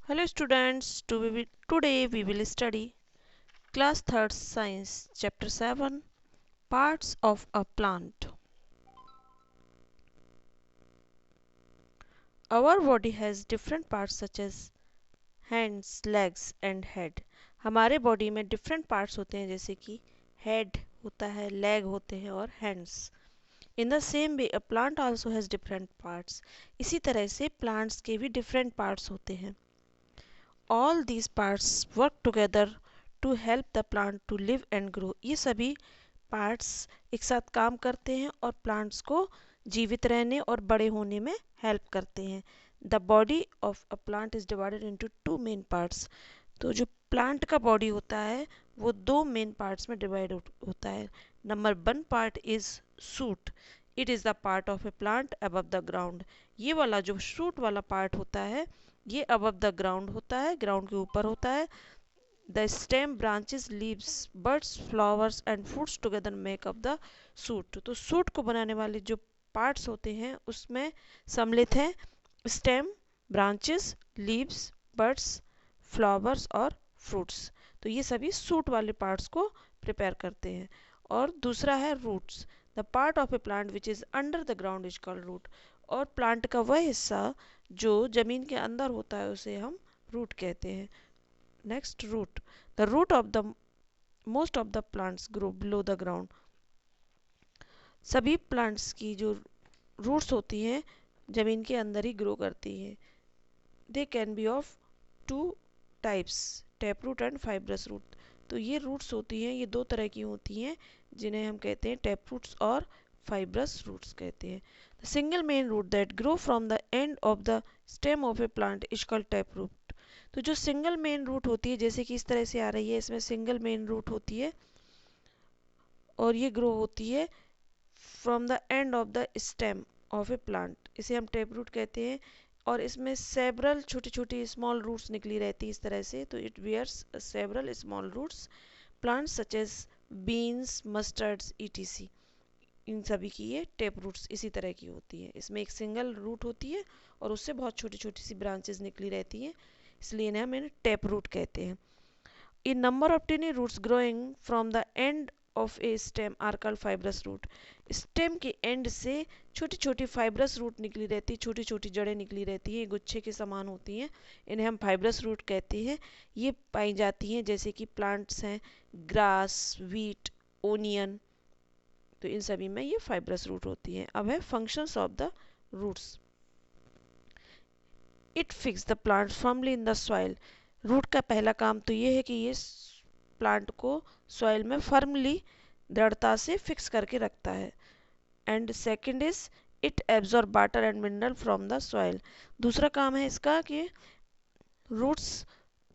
Hello students, today we will study class 3rd science chapter 7 parts of a plant. Our body has different parts such as hands, legs and head. हमारे body में different parts होते हैं जैसे कि head होता है, leg होते हैं और hands. In the same way a plant also has different parts. इसी तरह से प्लांट्स के भी डिफरेंट पार्ट्स होते हैं. All these parts work together to help the plant to live and grow. ये सभी पार्ट्स एक साथ काम करते हैं और प्लांट्स को जीवित रहने और बड़े होने में हेल्प करते हैं. The body of a plant is divided into two main parts. तो जो प्लांट का बॉडी होता है वो दो मेन पार्ट्स में डिवाइड होता है. Number 1 part is suit. It is the part of a plant above the ground. ये वाला जो शूट वाला पार्ट होता है ये अबव द ग्राउंड होता है, ग्राउंड के ऊपर होता है. The stem branches leaves buds flowers and fruits together make up the suit. तो सूट को बनाने वाले जो पार्ट्स होते हैं उसमें सम्मिलित हैं stem, branches, leaves, buds, flowers और फ्रूट्स. तो ये सभी सूट वाले पार्ट्स को प्रिपेयर करते हैं. और दूसरा है roots. The part of a plant which is under the ground is called root. और प्लांट का वह हिस्सा जो ज़मीन के अंदर होता है उसे हम रूट कहते हैं. Next root. The root of the most of the plants grow below the ground. सभी प्लांट्स की जो रूट्स होती हैं ज़मीन के अंदर ही ग्रो करती हैं. They can be of two types, tap root and fibrous root. तो ये रूट्स होती हैं, ये दो तरह की होती हैं जिन्हें हम कहते हैं टैप रूट्स और फाइब्रस रूट्स कहते हैं. The single main root that grow from the end of the stem of a plant is called tap root. तो जो सिंगल मेन रूट होती है जैसे कि इस तरह से आ रही है, इसमें सिंगल मेन रूट होती है और ये ग्रो होती है from the end of the stem of a plant, इसे हम टैप रूट कहते हैं. और इसमें सेवरल छोटी छोटी स्मॉल रूट्स निकली रहती है इस तरह से. तो it bears several small roots. Plants such as beans, mustards, ETC, इन सभी की ये टेप रूट्स इसी तरह की होती है. इसमें एक सिंगल रूट होती है और उससे बहुत छोटी छोटी सी ब्रांचेस निकली रहती हैं, इसलिए इन्हें हम टेप रूट कहते हैं. In number of tiny roots growing from the end of a stem are called fibrous root. Stem के एंड से छोटी छोटी फाइब्रस रूट निकली रहती है, छोटी छोटी जड़ें निकली रहती हैं, गुच्छे के समान होती हैं, इन्हें हम फाइब्रस रूट कहते हैं. ये पाई जाती हैं जैसे कि प्लांट्स हैं ग्रास, वीट, ओनियन. तो इन सभी में ये फाइब्रस रूट होती हैं. अब है functions of the roots. It fix the plant firmly in the soil. Root का पहला काम तो ये है कि ये प्लांट को सॉइल में फर्मली दृढ़ता से फिक्स करके रखता है. And second is it absorb water and mineral from the soil. दूसरा काम है इसका कि रूट्स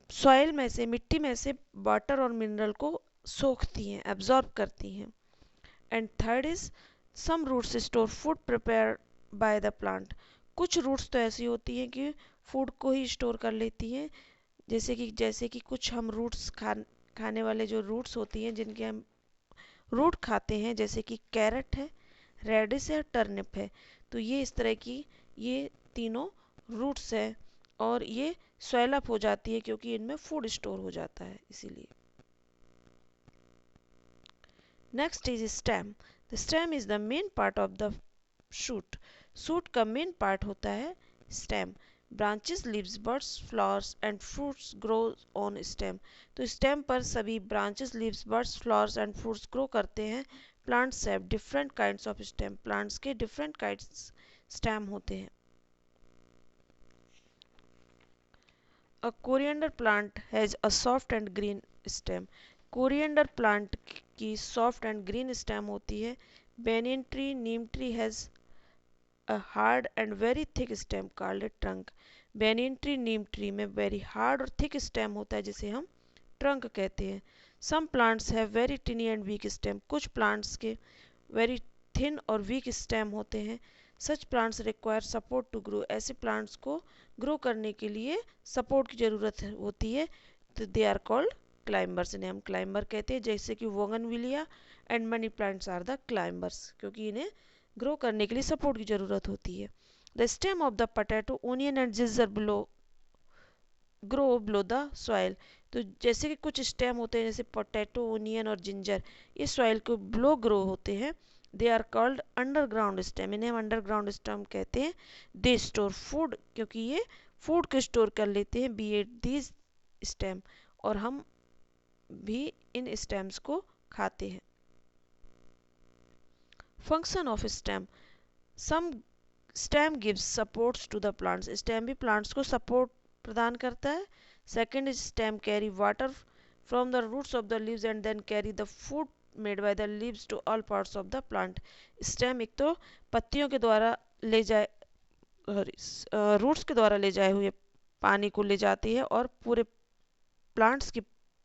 सॉइल में से, मिट्टी में से वाटर और मिनरल को सोखती हैं, एब्जॉर्ब करती हैं. And third is some roots store food prepare by the plant. कुछ रूट्स तो ऐसी होती हैं कि फूड को ही स्टोर कर लेती हैं, जैसे कि कुछ हम रूट्स खाने वाले जो रूट्स होती हैं जिनके हम रूट खाते हैं जैसे कि कैरेट है, रेडिस है, टर्निप है. तो ये इस तरह की ये तीनों रूट्स है और ये स्वेल अप हो जाती है क्योंकि इनमें फूड स्टोर हो जाता है इसीलिए. Next is stem. The stem is the main part of the shoot. Shoot का मेन पार्ट होता है stem. Branches, leaves, buds, flowers and fruits grow on stem. तो स्टेम पर सभी branches, leaves, buds, flowers and fruits grow करते हैं. Plants have different kinds of stem. Plants के different kinds stem होते हैं. A coriander plant has a soft and green stem. Coriander plant की soft and green stem होती है. Banyan tree, neem tree has a hard and very thick stem called a trunk. Banyan tree, neem tree में very hard और thick stem होता है जिसे हम trunk कहते हैं. Some plants have very tiny and weak stem. कुछ प्लांट्स के वेरी थिन और वीक स्टेम होते हैं. Such plants require support to grow. ऐसे प्लांट्स को ग्रो करने के लिए सपोर्ट की ज़रूरत होती है. तो दे आर कॉल्ड क्लाइंबर्स. इन्हें हम क्लाइंबर कहते हैं जैसे कि bougainvillea and money plants are the climbers क्योंकि इन्हें ग्रो करने के लिए सपोर्ट की ज़रूरत होती है. The stem of the potato, onion and ginger below grow below the soil. तो जैसे कि कुछ स्टेम होते हैं जैसे पोटैटो, ओनियन और जिंजर, ये सॉइल को बिलो ग्रो होते हैं। They are called underground stem, इन्हें हम अंडरग्राउंड स्टेम कहते हैं। दे स्टोर फूड, क्योंकि ये फूड को स्टोर कर लेते हैं, बी एट दीज स्टेम, और हम भी इन स्टेम्स को खाते हैं। Function of stem, some stem gives supports to the plants, stem भी प्लांट्स को सपोर्ट प्रदान करता है। Second is stem carry water from the roots of the leaves and then carry the food made by the leaves to all parts of the plant. Stem एक तो पत्तियों के द्वारा ले जाए रूट्स के द्वारा ले जाए हुए पानी को ले जाती है और पूरे प्लांट्स की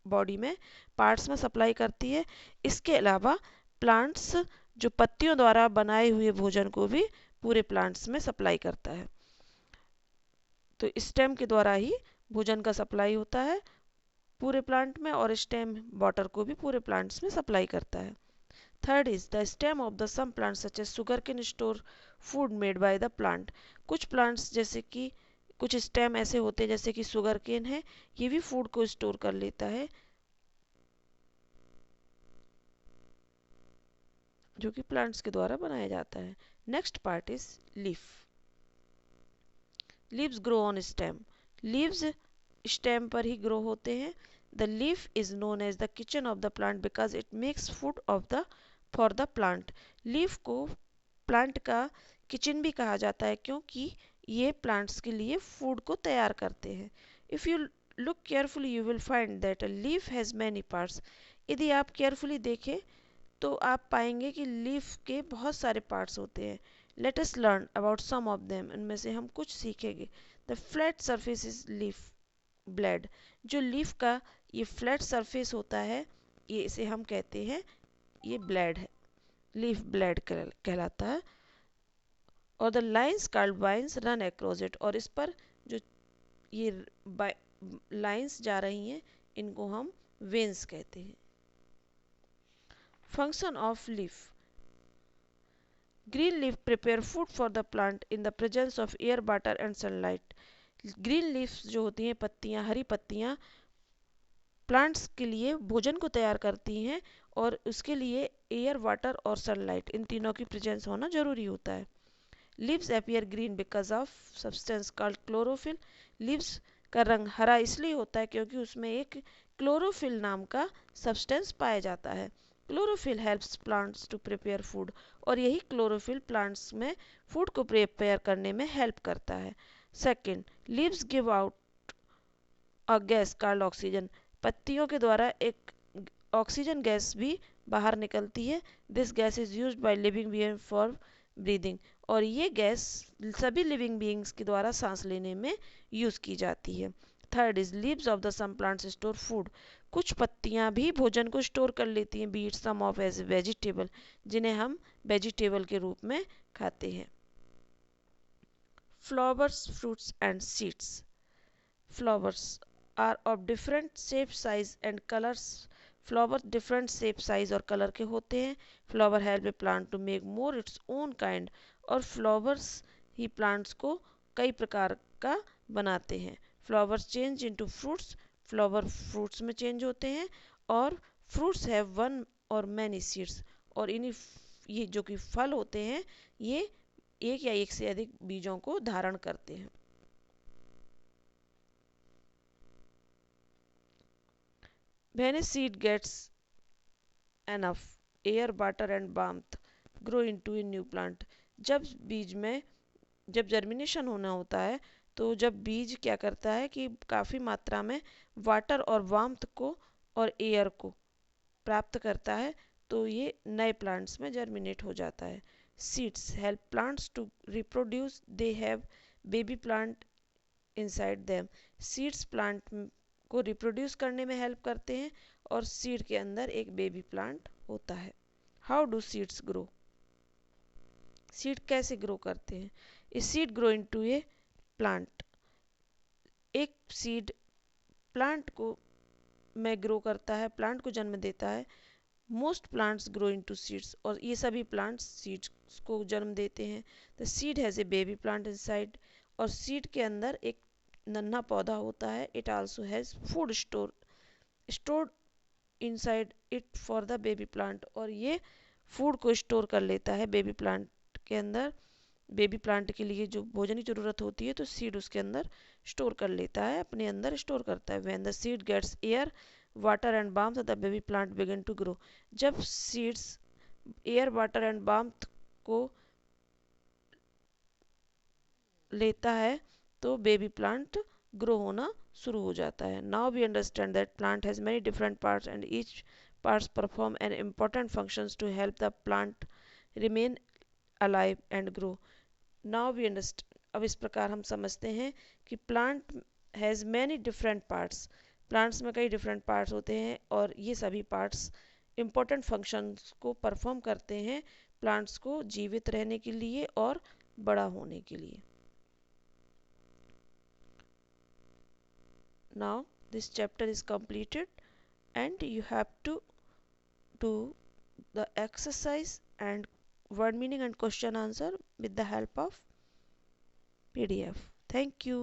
बॉडी में पार्ट्स में सप्लाई करती है। इसके अलावा प्लांट्स जो पत्तियों द्वारा बनाए हुए भोजन को भी पूरे प्लांट्स में सप्लाई करता है। तो स्टेम के द्वारा ही भोजन का सप्लाई होता है पूरे प्लांट में, और स्टेम वाटर को भी पूरे प्लांट्स में सप्लाई करता है। Third is the stem of the some plants such as sugar cane store food made by the plant. कुछ प्लांट्स जैसे कि कुछ स्टेम ऐसे होते हैं जैसे कि सुगर केन है, ये भी फूड को स्टोर कर लेता है जो कि प्लांट्स के द्वारा बनाया जाता है। Next part is leaf. Leaves grow on stem, leaves stem पर ही ग्रो होते हैं। The leaf is known as the kitchen of the plant because it makes food of the for the plant. Leaf को plant का kitchen भी कहा जाता है क्योंकि ये प्लांट्स के लिए फूड को तैयार करते हैं। If you look carefully you will find that a leaf has many parts. यदि आप केयरफुली देखें तो आप पाएंगे कि लीफ के बहुत सारे पार्ट्स होते हैं। Let us learn about some of them, इनमें से हम कुछ सीखेंगे। The flat surface is leaf blade, जो लीफ का ये फ्लैट सरफेस होता है ये इसे हम कहते हैं ये ब्लेड है, लीफ ब्लेड कहलाता है। और the lines called veins run across it, और इस पर जो ये लाइन्स जा रही हैं इनको हम वेन्स कहते हैं। Function of leaf, green leaf prepare food for the plant in the presence of air water and sunlight. Green leaves जो होती हैं पत्तियां, हरी पत्तियां प्लांट्स के लिए भोजन को तैयार करती हैं और उसके लिए एयर, वाटर और सनलाइट इन तीनों की प्रेजेंस होना जरूरी होता है। Leaves appear green because of substance called chlorophyll, leaves का रंग हरा इसलिए होता है क्योंकि उसमें एक क्लोरोफिल नाम का सब्सटेंस पाया जाता है। Chlorophyll helps plants to prepare food, और यही क्लोरोफिल प्लांट्स में फूड को प्रिपेयर करने में हेल्प करता है। Second, leaves give out a gas called oxygen, पत्तियों के द्वारा एक ऑक्सीजन गैस भी बाहर निकलती है। This gas is used by living being for breathing, और ये गैस सभी लिविंग बीइंग्स के द्वारा सांस लेने में यूज की जाती है। Third is leaves of the some plants store food, कुछ पत्तियां भी भोजन को स्टोर कर लेती हैं, beet some of as vegetable, जिन्हें हम वेजिटेबल के रूप में खाते हैं। Flowers, fruits and seeds, flowers are of different shape, size and colors. Flower different shape, size और कलर के होते हैं। Flower help a plant to make more its own kind, और फ्लावर्स ही प्लांट्स को कई प्रकार का बनाते हैं। Flowers change into fruits, flower fruits में चेंज होते हैं, और फ्रूट्स हैव वन और मैनी सीड्स, और इन्हीं ये जो कि फल होते हैं ये एक या एक से अधिक बीजों को धारण करते हैं। When a seed gets enough air, water and warmth, grow into a new plant. जब बीज में जब जर्मिनेशन होना होता है तो जब बीज क्या करता है कि काफ़ी मात्रा में वाटर और वार्मथ को और एयर को प्राप्त करता है तो ये नए प्लांट्स में जर्मिनेट हो जाता है। Seeds help plants to reproduce, they have baby plant inside them. Seeds plant को रिप्रोड्यूस करने में हेल्प करते हैं और सीड के अंदर एक बेबी प्लांट होता है। How do seeds grow, seed कैसे ग्रो करते हैं? A seed grow into A plant, एक सीड प्लांट को में ग्रो करता है, प्लांट को जन्म देता है। Most plants grow into seeds, और ये सभी प्लांट्स सीड्स को जन्म देते हैं। The seed has a baby plant inside, और सीड के अंदर एक नन्हा पौधा होता है, it also has food stored inside it for the baby plant, और ये फूड को स्टोर कर लेता है बेबी प्लांट के अंदर। बेबी प्लांट के लिए जो भोजन की जरूरत होती है तो सीड उसके अंदर स्टोर कर लेता है, अपने अंदर स्टोर करता है। When the seed gets air water and warmth the baby plant begin to grow. जब seeds air water and warmth को लेता है तो बेबी प्लांट ग्रो होना शुरू हो जाता है। Now we understand that plant has many different parts and each parts perform an important functions to help the plant remain alive and grow. Now we understand, अब इस प्रकार हम समझते हैं कि plant has many different parts, plants में कई different parts होते हैं और ये सभी पार्ट्स इम्पोर्टेंट फंक्शंस को परफॉर्म करते हैं प्लांट्स को जीवित रहने के लिए और बड़ा होने के लिए। Now this chapter is completed and you have to do the exercise and word meaning and question answer with the help of PDF. Thank you.